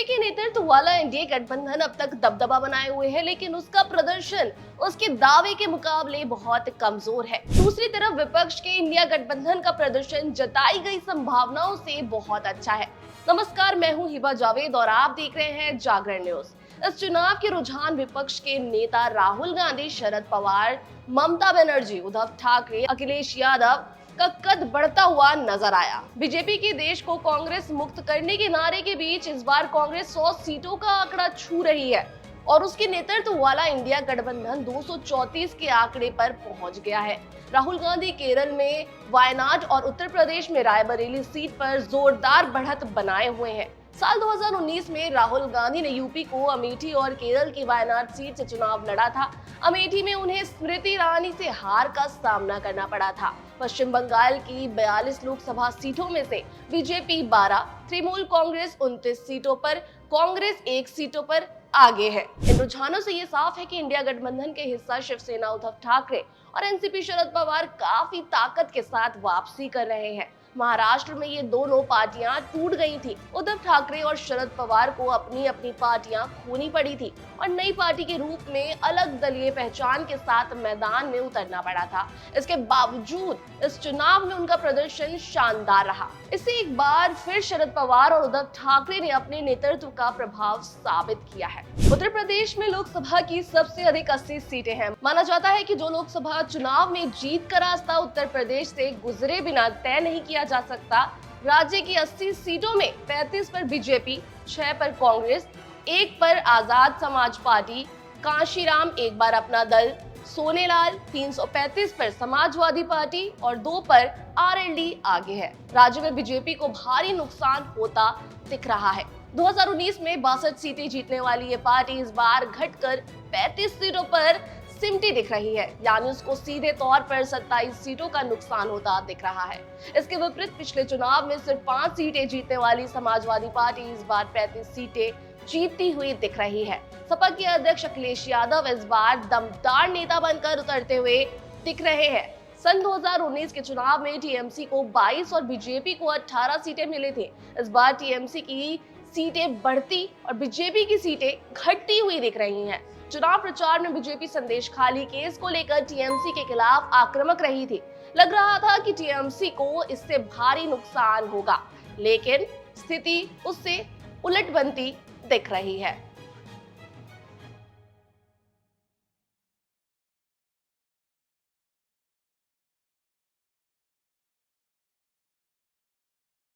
BJP के नेतृत्व वाला एनडीए गठबंधन अब तक दबदबा बनाए हुए है, लेकिन उसका प्रदर्शन उसके दावे के मुकाबले बहुत कमजोर है। दूसरी तरफ विपक्ष के इंडिया गठबंधन का प्रदर्शन जताई गई संभावनाओं से बहुत अच्छा है। नमस्कार, मैं हूं हिबा जावेद और आप देख रहे हैं जागरण न्यूज। इस चुनाव के रुझान विपक्ष के नेता राहुल गांधी, शरद पवार, ममता बनर्जी, उद्धव ठाकरे, अखिलेश यादव का कद बढ़ता हुआ नजर आया। बीजेपी के देश को कांग्रेस मुक्त करने के नारे के बीच इस बार कांग्रेस 100 सीटों का आंकड़ा छू रही है और उसके नेतृत्व वाला इंडिया गठबंधन 234 के आंकड़े पर पहुंच गया है। राहुल गांधी केरल में वायनाड और उत्तर प्रदेश में रायबरेली सीट पर जोरदार बढ़त बनाए हुए हैं। साल 2019 में राहुल गांधी ने यूपी को अमेठी और केरल की वायनाड सीट से चुनाव लड़ा था। अमेठी में उन्हें स्मृति ईरानी से हार का सामना करना पड़ा था। पश्चिम बंगाल की 42 लोकसभा सीटों में से बीजेपी 12, तृणमूल कांग्रेस 29 सीटों पर, कांग्रेस 1 सीटों पर आगे है। इन रुझानों से ये साफ है कि इंडिया गठबंधन के हिस्सा शिवसेना, उद्धव ठाकरे और एनसीपी शरद पवार काफी ताकत के साथ वापसी कर रहे हैं। महाराष्ट्र में ये दोनों पार्टियां टूट गई थी। उद्धव ठाकरे और शरद पवार को अपनी अपनी पार्टियां खोनी पड़ी थी और नई पार्टी के रूप में अलग दलीय पहचान के साथ मैदान में उतरना पड़ा था। इसके बावजूद इस चुनाव में उनका प्रदर्शन शानदार रहा। इससे एक बार फिर शरद पवार और उद्धव ठाकरे ने अपने नेतृत्व का प्रभाव साबित किया है। उत्तर प्रदेश में लोकसभा की सबसे अधिक 80 सीटें हैं। माना जाता है कि जो लोकसभा चुनाव में जीत का रास्ता उत्तर प्रदेश से गुजरे बिना तय नहीं किया जा सकता। राज्य की 80 सीटों में 35 पर बीजेपी, 6 पर कांग्रेस, 1 पर आजाद समाज पार्टी, कांशीराम एक बार अपना दल, सोनेलाल, 335 पर समाजवादी पार्टी और 2 पर आरएलडी आगे है। राज्य में बीजेपी को भारी नुकसान होता दिख रहा है। 2019 में 62 सीटें जीतने वाली ये पार्टी इस बार घटकर 35 सीटों पर सिमटी दिख रही है, यानी उसको सीधे तौर पर 27 सीटों का नुकसान होता दिख रहा है। इसके विपरीत पिछले चुनाव में सिर्फ 5 सीटें जीतने वाली समाजवादी पार्टी इस बार 35 सीटें जीतती हुई दिख रही है। सपा के अध्यक्ष अखिलेश यादव इस बार दमदार नेता बनकर उतरते हुए दिख रहे हैं। सन 2019 के चुनाव में टीएमसी को 22 और बीजेपी को 18 सीटें मिली थी। इस बार टीएमसी की सीटें बढ़ती और बीजेपी की सीटें घटती हुई दिख रही हैं। चुनाव प्रचार में बीजेपी संदेश खाली केस को लेकर टीएमसी के खिलाफ आक्रामक रही थी। लग रहा था कि टीएमसी को इससे भारी नुकसान होगा, लेकिन स्थिति उससे उलट बनती दिख रही है।